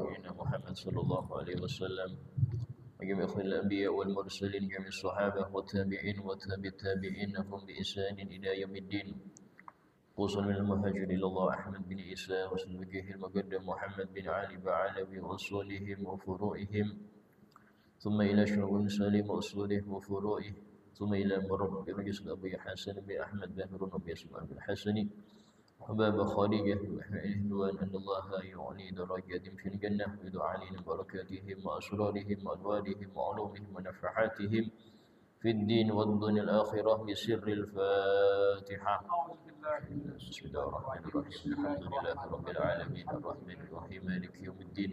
شفيعنا محمد صلى الله عليه وسلم وجميع الأنبياء والمرسلين جميع الصحابة والتابعين وتابع التابعين هم بإحسان إلى يوم الدين خصوصا من المهاجر إلى الله أحمد بن عيسى وسلوكه المقدم محمد بن علي بعلوي وأصولهم وفروعهم ثم إلى شعب سالم وأصوله وفروعه ثم إلى مرب رجس أبي حسن بن أحمد بن ربي اسماعيل بن حسن حباب خارجه وإهدوان أن الله يعلي درجاتهم في الجنة ويدعى علينا بركاتهم وأسرارهم وأنوارهم وعلومهم ونفحاتهم في الدين والدنيا الآخرة بسر الفاتحة. بسم الله الرحمن الرحيم الحمد لله رب العالمين الرحمن الرحيم مالك يوم الدين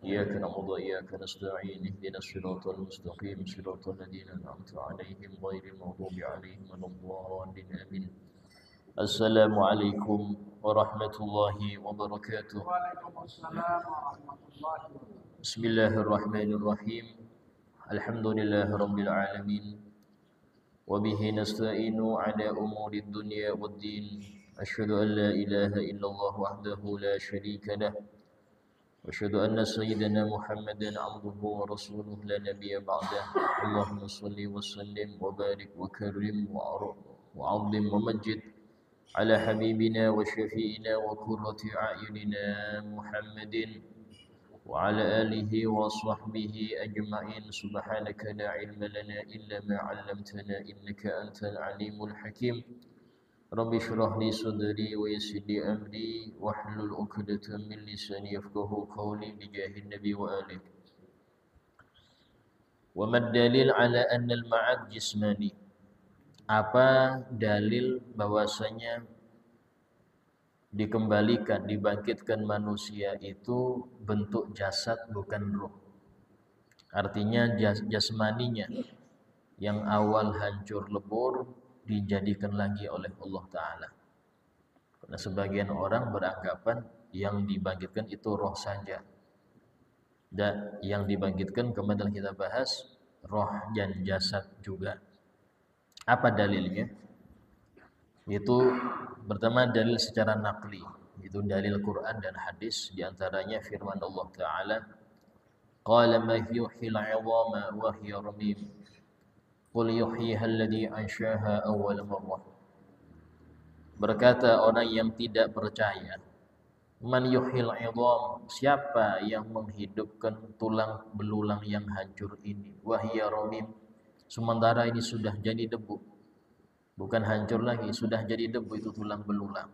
إياك نعبد وإياك نستعين اهدنا الصراط المستقيم صراط الذين أنعمت عليهم غير المغضوب عليهم ولا الضالين آمين. السلام عليكم ورحمة الله وبركاته. Waalaikumsalam warahmatullahi wabarakatuh. بسم الله الرحمن الرحيم الحمد لله رب العالمين وبه نستعين على أمور الدنيا والدين أشهد أن لا إله إلا الله وحده لا شريك له وأشهد أن سيدنا محمدا عبده ورسوله لا نبي بعده اللهم صل وسلم وبارك وكرم وعظم ومجد على حبيبنا وشفينا وقرة أعيننا محمد وعلى آله وصحبه أجمعين سبحانك لا علم لنا إلا ما علمتنا إنك أنت العليم الحكيم رب اشرح لي صدري ويسر لي أمري واحلل عقدة من لساني يفقهوا قولي بجاه النبي وآله. وما الدليل على أن المعاد جسماني? Apa dalil bahwasanya dikembalikan, dibangkitkan manusia itu bentuk jasad bukan ruh? Artinya jasmaninya yang awal hancur lebur dijadikan lagi oleh Allah Ta'ala. Karena sebagian orang beranggapan yang dibangkitkan itu roh saja. Dan yang dibangkitkan kemarin kita bahas roh dan jasad juga. Apa dalilnya? Itu pertama dalil secara naqli, itu dalil Quran dan hadis, diantaranya firman Allah Ta'ala, qala ma yuhyil 'idhama wa hiya ramim qul yuhyiha alladhi anshaha awwal marrah. Berkata orang yang tidak percaya, man yuhyil 'idham, siapa yang menghidupkan tulang belulang yang hancur ini, wa hiya ramim, sementara ini sudah jadi debu. Bukan hancur lagi, sudah jadi debu itu tulang belulang.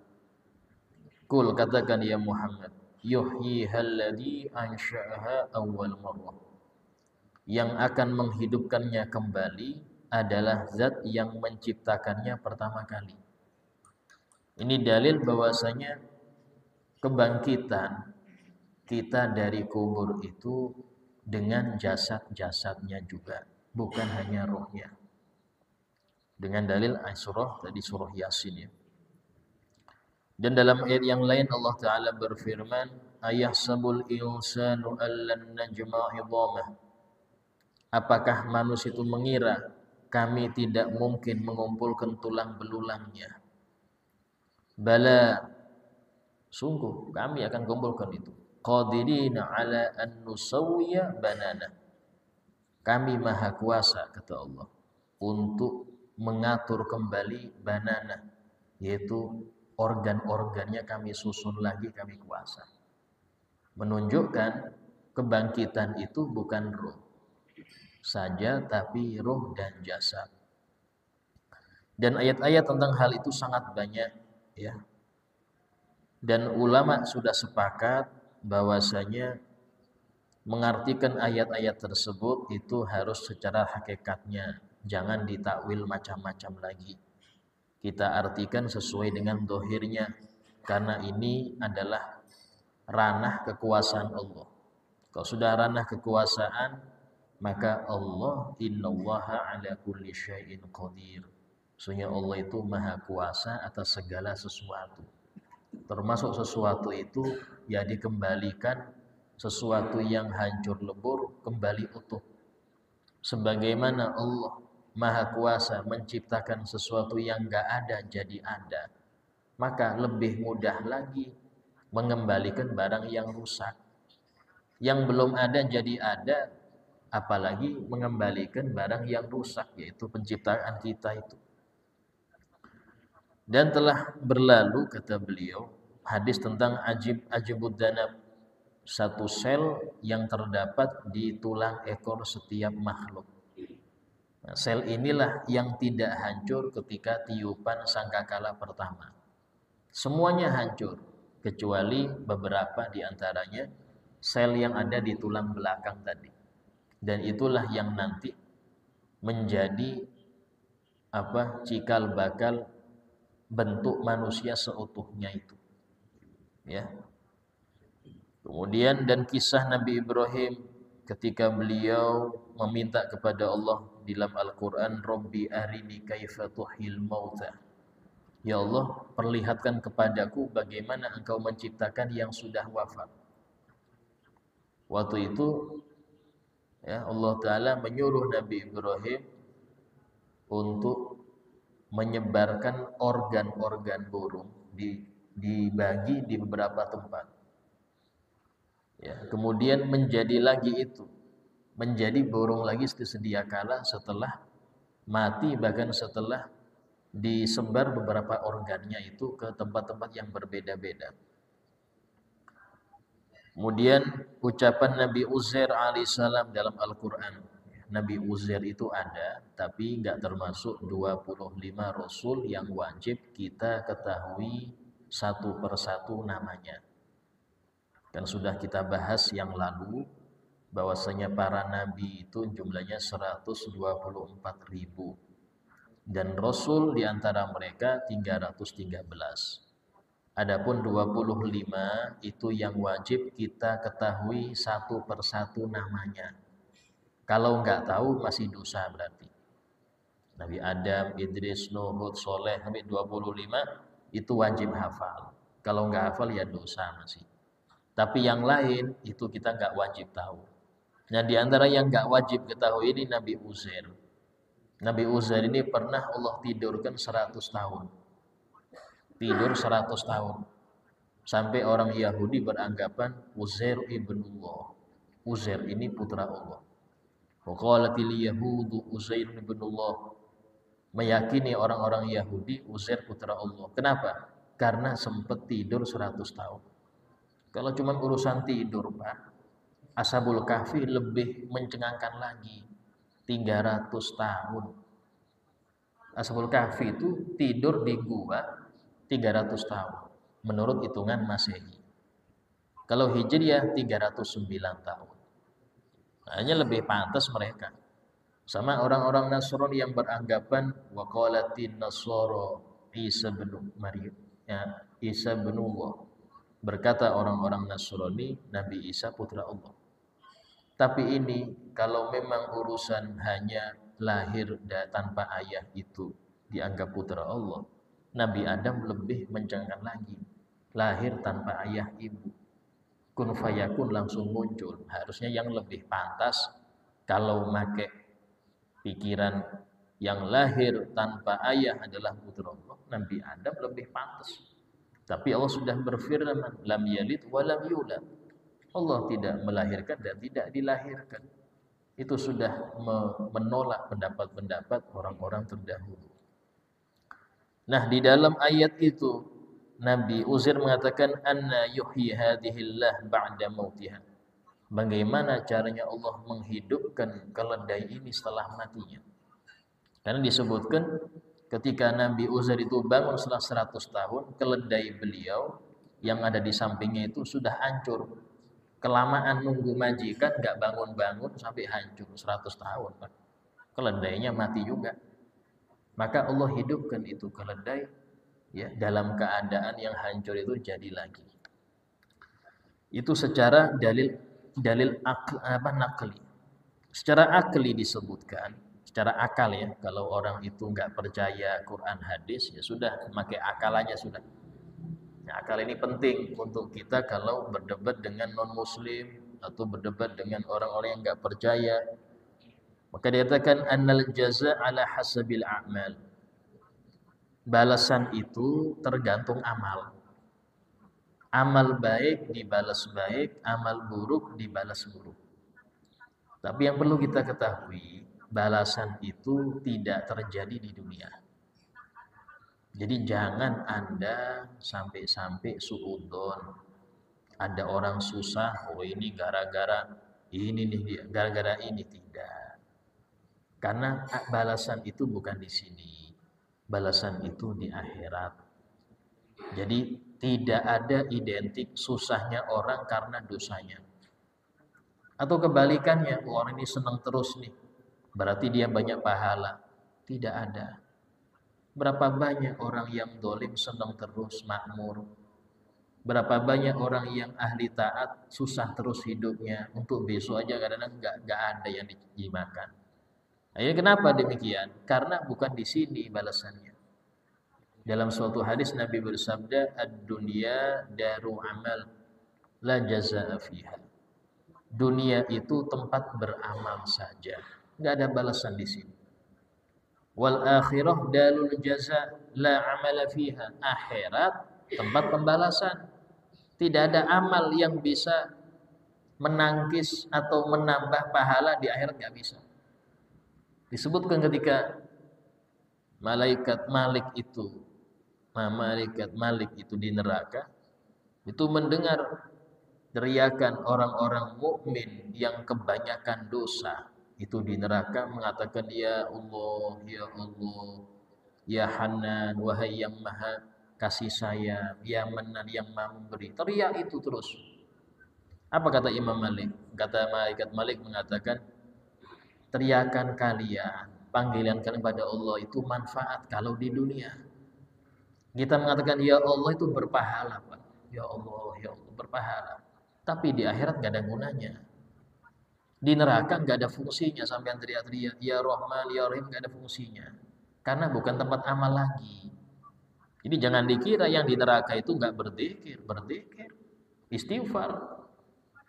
Qul, katakan ya Muhammad, yuhyiha alladhi ansha'aha awwal marrah. Yang akan menghidupkannya kembali adalah zat yang menciptakannya pertama kali. Ini dalil bahwasanya kebangkitan kita dari kubur itu dengan jasad-jasadnya juga, bukan hanya rohnya. Dengan dalil surah tadi, surah Yasin ya. Dan dalam ayat yang lain Allah Ta'ala berfirman, ayahsabul insanu allan najma' idhamah. Apakah manusia itu mengira kami tidak mungkin mengumpulkan tulang belulangnya? Bala, sungguh kami akan kumpulkan itu. Qadirina ala an nusawwiya banana. Kami maha kuasa, kata Allah, untuk mengatur kembali banana, yaitu organ-organnya kami susun lagi, kami kuasa. Menunjukkan kebangkitan itu bukan roh saja, tapi roh dan jasad. Dan ayat-ayat tentang hal itu sangat banyak ya. Dan ulama sudah sepakat bahwasanya mengartikan ayat-ayat tersebut itu harus secara hakikatnya, jangan ditakwil macam-macam lagi. Kita artikan sesuai dengan dohirnya, karena ini adalah ranah kekuasaan Allah. Kalau sudah ranah kekuasaan, maka Allah, innallaha ala kulli syai'in qadir. Sesungguhnya Allah itu maha kuasa atas segala sesuatu. Termasuk sesuatu itu ya dikembalikan, sesuatu yang hancur lebur kembali utuh. Sebagaimana Allah maha kuasa menciptakan sesuatu yang enggak ada jadi ada, maka lebih mudah lagi mengembalikan barang yang rusak. Yang belum ada jadi ada, apalagi mengembalikan barang yang rusak, yaitu penciptaan kita itu. Dan telah berlalu, kata beliau, hadis tentang ajibud danab, satu sel yang terdapat di tulang ekor setiap makhluk. Nah, sel inilah yang tidak hancur ketika tiupan sangkakala pertama. Semuanya hancur, kecuali beberapa di antaranya sel yang ada di tulang belakang tadi. Dan itulah yang nanti menjadi cikal bakal bentuk manusia seutuhnya itu. Ya. Kemudian dan kisah Nabi Ibrahim ketika beliau meminta kepada Allah dalam Al-Qur'an, Rabbi arini kaifa tuhyil mauta. Ya Allah, perlihatkan kepadaku bagaimana Engkau menciptakan yang sudah wafat. Waktu itu ya, Allah Ta'ala menyuruh Nabi Ibrahim untuk menyebarkan organ-organ burung dibagi di beberapa tempat. Ya, kemudian menjadi lagi itu, menjadi burung lagi sedia kala setelah mati, bahkan setelah disebar beberapa organnya itu ke tempat-tempat yang berbeda-beda. Kemudian ucapan Nabi Uzair alaihissalam dalam Al-Quran. Nabi Uzair itu ada, tapi nggak termasuk 25 Rasul yang wajib kita ketahui satu persatu namanya. Kan sudah kita bahas yang lalu, bahwasanya para Nabi itu jumlahnya 124.000. Dan Rasul diantara mereka 313. Adapun 25 itu yang wajib kita ketahui satu persatu namanya. Kalau nggak tahu masih dosa berarti. Nabi Adam, Idris, Nuh, Hud, Soleh, sampai 25 itu wajib hafal. Kalau nggak hafal ya dosa masih. Tapi yang lain itu kita nggak wajib tahu. Nah di antara yang nggak wajib ketahui ini Nabi Uzair. Nabi Uzair ini pernah Allah tidurkan 100 tahun. Tidur 100 tahun. Sampai orang Yahudi beranggapan Uzair ibnullah. Uzair ini putra Allah. Waqalatil yahudu Uzair ibnullah. Meyakini orang-orang Yahudi Uzair putra Allah. Kenapa? Karena sempat tidur 100 tahun. Kalau cuma urusan tidur, Pak, Ashabul Kahfi lebih mencengangkan lagi. 300 tahun. Ashabul Kahfi itu tidur di gua 300 tahun menurut hitungan Masehi. Kalau Hijriah 309 tahun. Hanya lebih pantas mereka. Sama orang-orang Nasrani yang beranggapan waqalatin nasara Isa bin Maryam, ya, Isa bin Allah. Berkata orang-orang Nasrani, Nabi Isa putra Allah. Tapi ini kalau memang urusan hanya lahir tanpa ayah itu dianggap putra Allah, Nabi Adam lebih mencengangkan lagi. Lahir tanpa ayah ibu. Kun fayakun langsung muncul. Harusnya yang lebih pantas kalau make pikiran yang lahir tanpa ayah adalah putra Allah, Nabi Adam lebih pantas. Tapi Allah sudah berfirman, lam yalid wa lam yulad. Allah tidak melahirkan dan tidak dilahirkan. Itu sudah menolak pendapat-pendapat orang-orang terdahulu. Nah, di dalam ayat itu Nabi Uzair mengatakan anna yuhyi hadhillah ba'da mautiha. Bagaimana caranya Allah menghidupkan keledai ini setelah matinya? Karena disebutkan ketika Nabi Uzair itu bangun setelah 100 tahun, keledai beliau yang ada di sampingnya itu sudah hancur. Kelamaan nunggu majikan gak bangun-bangun sampai hancur 100 tahun. Keledainya mati juga. Maka Allah hidupkan itu keledai ya dalam keadaan yang hancur itu jadi lagi. Itu secara dalil nakli. Secara akli disebutkan, secara akal ya, kalau orang itu nggak percaya Quran hadis ya sudah, pakai akalannya sudah. Nah, akal ini penting untuk kita kalau berdebat dengan non muslim atau berdebat dengan orang-orang yang nggak percaya. Maka dikatakan annal jaza ala hasabil a'mal. Balasan itu tergantung amal. Amal baik dibalas baik, amal buruk dibalas buruk. Tapi yang perlu kita ketahui, balasan itu tidak terjadi di dunia. Jadi jangan Anda sampai-sampai suudzon. Ada orang susah, oh ini gara-gara ini nih, gara-gara ini, tidak. Karena balasan itu bukan di sini. Balasan itu di akhirat. Jadi tidak ada identik susahnya orang karena dosanya. Atau kebalikannya, orang ini senang terus nih, berarti dia banyak pahala. Tidak ada. Berapa banyak orang yang dolim senang terus makmur. Berapa banyak orang yang ahli taat susah terus hidupnya, untuk besok aja kadang-kadang nggak ada yang dimakan. Akhirnya kenapa demikian? Karena bukan di sini balasannya. Dalam suatu hadis Nabi bersabda, ad-dunya daru amal la jazaa'a fiha. Dunia itu tempat beramal saja, nggak ada balasan di sini. Wal akhirah dalul jaza la amala fiha. Akhirat tempat pembalasan. Tidak ada amal yang bisa menangkis atau menambah pahala di akhirat, nggak bisa. Disebutkan ketika malaikat Malik itu di neraka, itu mendengar teriakan orang-orang mukmin yang kebanyakan dosa itu di neraka, mengatakan ya Allah, ya Allah, ya Hanan, wahai yang maha kasih sayang, ya Manan, yang maha memberi. Teriak itu terus. Apa kata Imam Malik? Kata malaikat Malik mengatakan, teriakan kalian, panggilan kalian pada Allah itu manfaat kalau di dunia. Kita mengatakan ya Allah itu berpahala, Pak. Ya Allah berpahala. Tapi di akhirat gak ada gunanya. Di neraka gak ada fungsinya sampai yang teriak-teriak ya Rahman, ya Rahim, gak ada fungsinya. Karena bukan tempat amal lagi. Jadi jangan dikira yang di neraka itu gak berzikir, istighfar.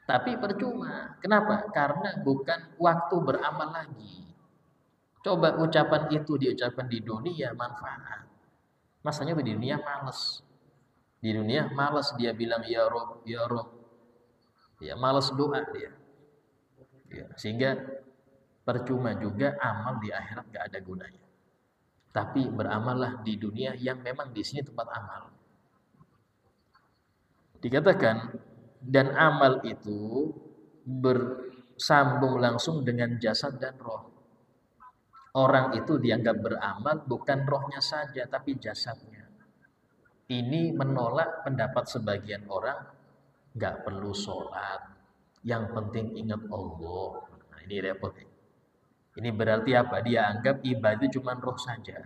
Tapi percuma. Kenapa? Karena bukan waktu beramal lagi. Coba ucapan itu diucapkan di dunia manfaat. Masanya di dunia males. Di dunia malas dia bilang ya Rob, ya Rob. Ya malas doa dia. Ya, sehingga percuma juga amal di akhirat gak ada gunanya. Tapi beramallah di dunia yang memang di sini tempat amal. Dikatakan dan amal itu bersambung langsung dengan jasad dan roh. Orang itu dianggap beramal bukan rohnya saja tapi jasadnya. Ini menolak pendapat sebagian orang, gak perlu sholat, yang penting ingat Allah. Nah, ini repot. Ini berarti apa? Dia anggap ibadah cuma roh saja.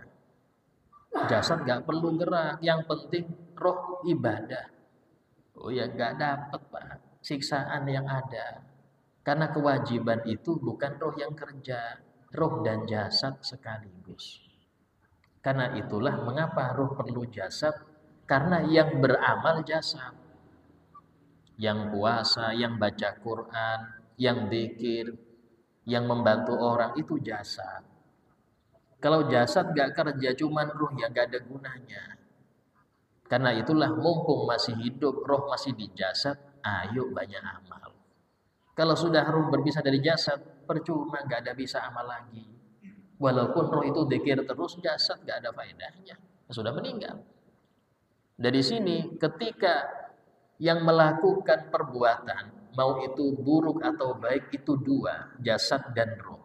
Jasad gak perlu gerak, yang penting roh ibadah. Oh ya, gak dapat Pak siksaan yang ada. Karena kewajiban itu bukan roh yang kerja, roh dan jasad sekaligus. Karena itulah mengapa roh perlu jasad, karena yang beramal jasad. Yang puasa, yang baca Quran, yang zikir, yang membantu orang itu jasad. Kalau jasad gak kerja, cuman roh yang gak ada gunanya. Karena itulah mumpung masih hidup, roh masih di jasad, ayo banyak amal. Kalau sudah roh berpisah dari jasad, percuma, gak ada bisa amal lagi. Walaupun roh itu zikir terus, jasad gak ada faedahnya, sudah meninggal. Dari sini ketika yang melakukan perbuatan, mau itu buruk atau baik, itu dua, jasad dan roh.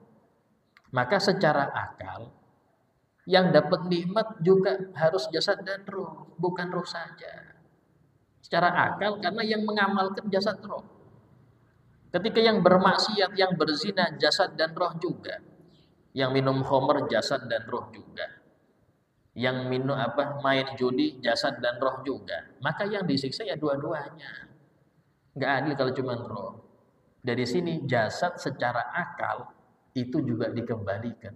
Maka secara akal, yang dapat nikmat juga harus jasad dan roh, bukan roh saja. Secara akal, karena yang mengamalkan jasad roh. Ketika yang bermaksiat, yang berzina, jasad dan roh juga. Yang minum khamr, jasad dan roh juga. Yang minum main judi, jasad dan roh juga. Maka yang disiksa ya dua-duanya. Nggak adil kalau cuma roh. Dari sini jasad secara akal itu juga dikembalikan.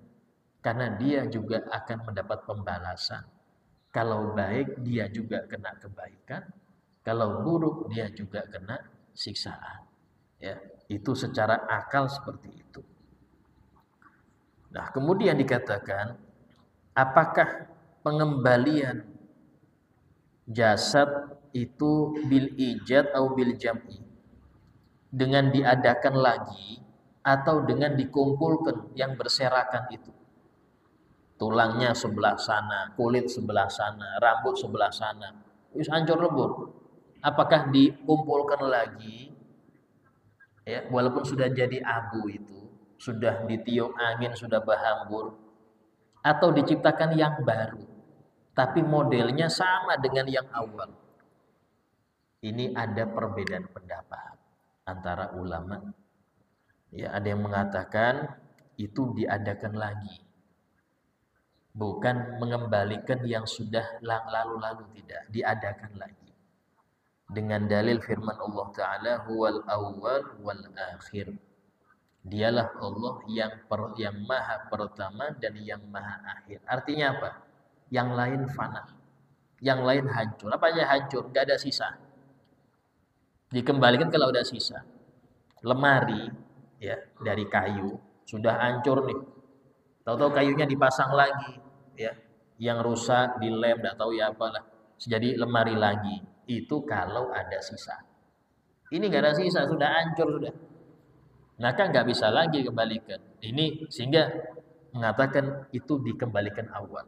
Karena dia juga akan mendapat pembalasan. Kalau baik, dia juga kena kebaikan. Kalau buruk, dia juga kena siksaan. Ya, itu secara akal seperti itu. Nah, kemudian dikatakan, apakah pengembalian Jasad itu bil ijad atau bil jam'i, dengan diadakan lagi atau dengan dikumpulkan yang berserakan itu. Tulangnya sebelah sana, kulit sebelah sana, rambut sebelah sana, wis hancur lebur. Apakah dikumpulkan lagi, ya, walaupun sudah jadi abu itu, sudah ditiup angin, sudah berhambur, atau diciptakan yang baru, tapi modelnya sama dengan yang awal? Ini ada perbedaan pendapat antara ulama. Ya, ada yang mengatakan itu diadakan lagi, bukan mengembalikan yang sudah lalu-lalu, tidak, diadakan lagi. Dengan dalil firman Allah Ta'ala, huwal awwal wal akhir. Dialah Allah yang maha pertama dan yang maha akhir. Artinya apa? Yang lain fana, yang lain hancur. Apa aja hancur? Gak ada sisa. Dikembalikan kalau ada sisa. Lemari, ya, dari kayu sudah hancur nih. Tahu-tahu kayunya dipasang lagi, ya, yang rusak dilem, enggak tahu ya apalah, jadi lemari lagi. Itu kalau ada sisa. Ini enggak ada sisa, sudah hancur sudah. Maka enggak bisa lagi kembalikan. Ini sehingga mengatakan itu dikembalikan awal.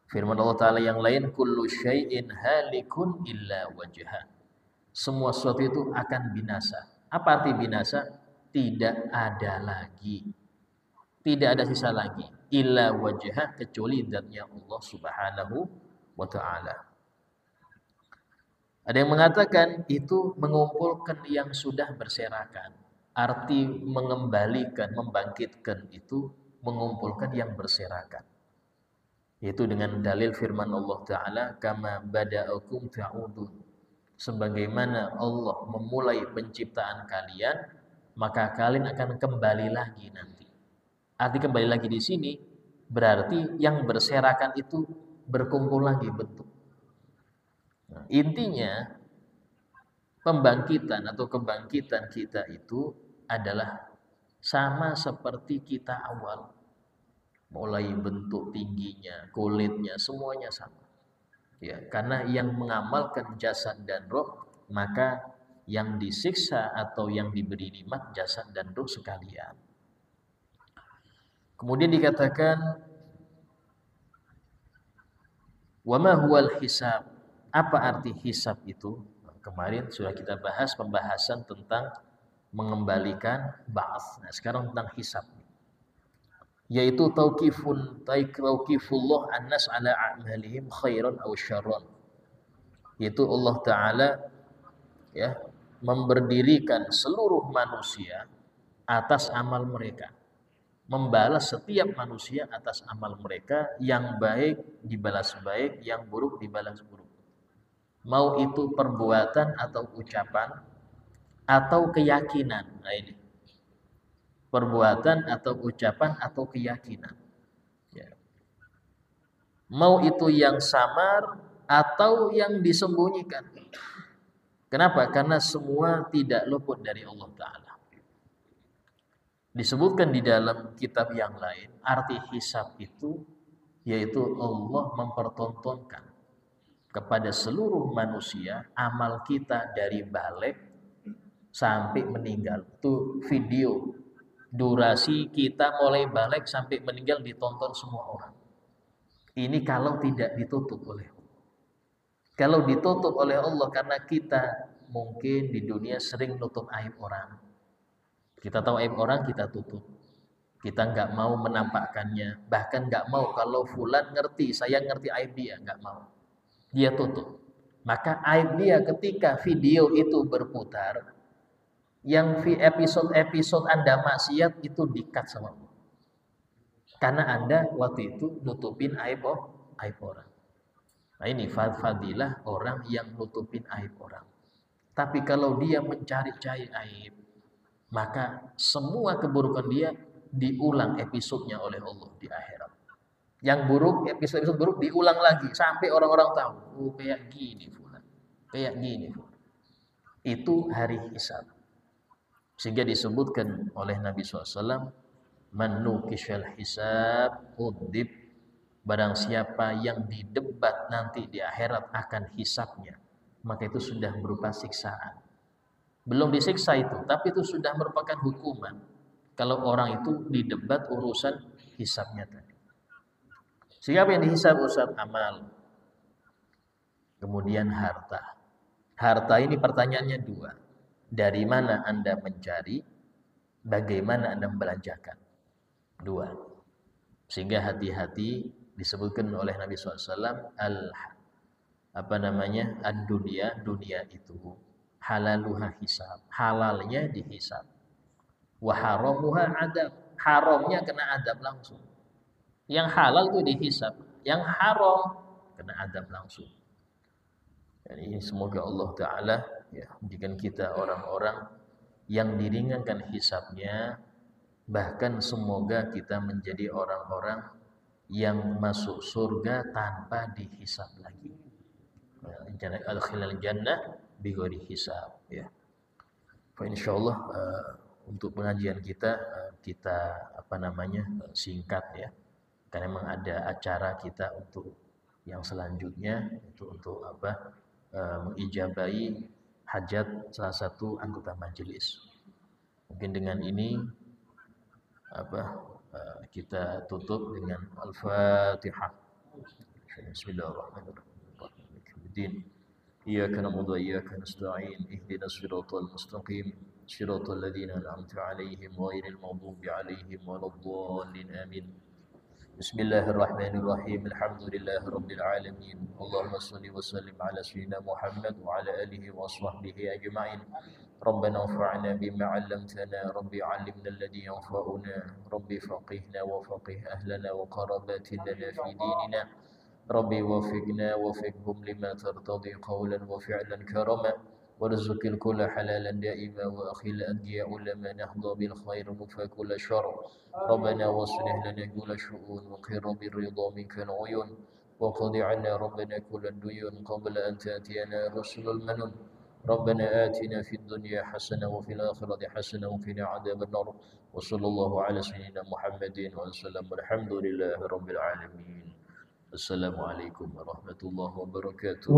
Firman Allah Ta'ala yang lain, kullu syai'in halikun illa wajha. Semua sesuatu itu akan binasa. Apa arti binasa? Tidak ada lagi. Tidak ada sisa lagi. Illa wajha, kecuali zatnya Allah Subhanahu wa Ta'ala. Ada yang mengatakan itu mengumpulkan yang sudah berserakan. Arti mengembalikan, membangkitkan itu mengumpulkan yang berserakan. Yaitu dengan dalil firman Allah Ta'ala, kama bada'akum ta'udun. Sebagaimana Allah memulai penciptaan kalian, maka kalian akan kembali lagi nanti. Arti kembali lagi di sini berarti yang berserakan itu berkumpul lagi bentuk. Nah, intinya pembangkitan atau kebangkitan kita itu adalah sama seperti kita awal. Mulai bentuk tingginya, kulitnya, semuanya sama. Ya, karena yang mengamalkan jasad dan roh, maka yang disiksa atau yang diberi nikmat jasad dan roh sekalian. Kemudian dikatakan wa ma huwal hisab. Apa arti hisab itu? Kemarin sudah kita bahas pembahasan tentang mengembalikan ba'ats. Nah, sekarang tentang hisab. Yaitu tauqifullah an-nas ala a'malihim khairan aw syarran. Yaitu Allah Ta'ala, ya, memberdirikan seluruh manusia atas amal mereka. Membalas setiap manusia atas amal mereka, yang baik dibalas baik, yang buruk dibalas buruk. Mau itu perbuatan atau ucapan atau keyakinan. Nah ini, perbuatan atau ucapan atau keyakinan. Ya. Mau itu yang samar atau yang disembunyikan. Kenapa? Karena semua tidak luput dari Allah Ta'ala. Disebutkan di dalam kitab yang lain, arti hisab itu yaitu Allah mempertontonkan kepada seluruh manusia amal kita dari balik sampai meninggal. Itu video durasi kita mulai balik sampai meninggal ditonton semua orang. Ini kalau tidak ditutup oleh Allah. Kalau ditutup oleh Allah karena kita mungkin di dunia sering nutup aib orang. Kita tahu aib orang, kita tutup. Kita nggak mau menampakkannya. Bahkan nggak mau kalau fulan ngerti, saya ngerti aib dia, nggak mau. Dia tutup. Maka aib dia ketika video itu berputar, yang episode-episode Anda maksiat itu di-cut sama Allah. Karena Anda waktu itu nutupin aib orang. Nah ini fadilah orang yang nutupin aib orang. Tapi kalau dia mencari-cari aib, maka semua keburukan dia diulang episodenya oleh Allah di akhirat. Yang buruk, episode buruk diulang lagi sampai orang-orang tahu, oh kayak gini fulan, kayak gini fulan. Itu hari hisab. Sehingga disebutkan oleh Nabi SAW, man nukishal hisab udib, Barang siapa yang didebat nanti di akhirat akan hisabnya, maka itu sudah berupa siksaan. Belum disiksa itu, tapi itu sudah merupakan hukuman. Kalau orang itu didebat urusan hisabnya tadi. Siapa yang dihisab? Ustaz? Amal. Kemudian harta. Harta ini pertanyaannya dua. Dari mana Anda mencari? Bagaimana Anda membelanjakan? Dua. Sehingga hati-hati disebutkan oleh Nabi SAW ad-dunya, dunia itu halaluha hisab, halalnya dihisab, wa haramuha adab, haramnya kena adab langsung. Yang halal itu dihisab, yang haram kena adab langsung. Jadi semoga Allah Ta'ala ya, menjadikan kita orang-orang yang diringankan hisabnya, bahkan semoga kita menjadi orang-orang yang masuk surga tanpa dihisab lagi. Al-khilal jannah bighairi hisab ya. Insyaallah untuk pengajian kita singkat ya. Karena memang ada acara kita untuk yang selanjutnya itu untuk mengijabahi hajat salah satu anggota majelis. Mungkin dengan ini kita tutup dengan Al-Fatihah. Bismillahirrahmanirrahim. Iyyaka na'budu wa iyyaka nasta'in. Ihdinas siratal mustaqim. Siratal ladzina an'amta 'alaihim ghairil maghdubi 'alaihim waladdallin. Amin. Bismillahirrahmanirrahim. Alhamdulillahi rabbil alamin. Allahumma shalli wa sallim ala sayyidina Muhammad wa ala alihi wa sahbihi ajma'in. ربنا انفعنا بما علمتنا ربي علمنا الذي ينفعنا ربي فقهنا وفقه أهلنا وقراباتنا في ديننا ربي وفقنا وفقهم لما ترتضي قولا وفعلا كرما وارزق الكل حلالا دائما وأخل أنجياء لما نهضى بالخير نكفى كل شر ربنا واصلح لنا كل شؤون وقر بالرضا منك العيون وقضي عنا ربنا كل الديون قبل أن تأتينا رسل المنون ربنا آتنا في الدنيا حسنة وفي الآخرة حسنة وقنا عذاب النار وصلى الله على سيدنا محمد وسلم والحمد لله رب العالمين. السلام عليكم ورحمة الله وبركاته.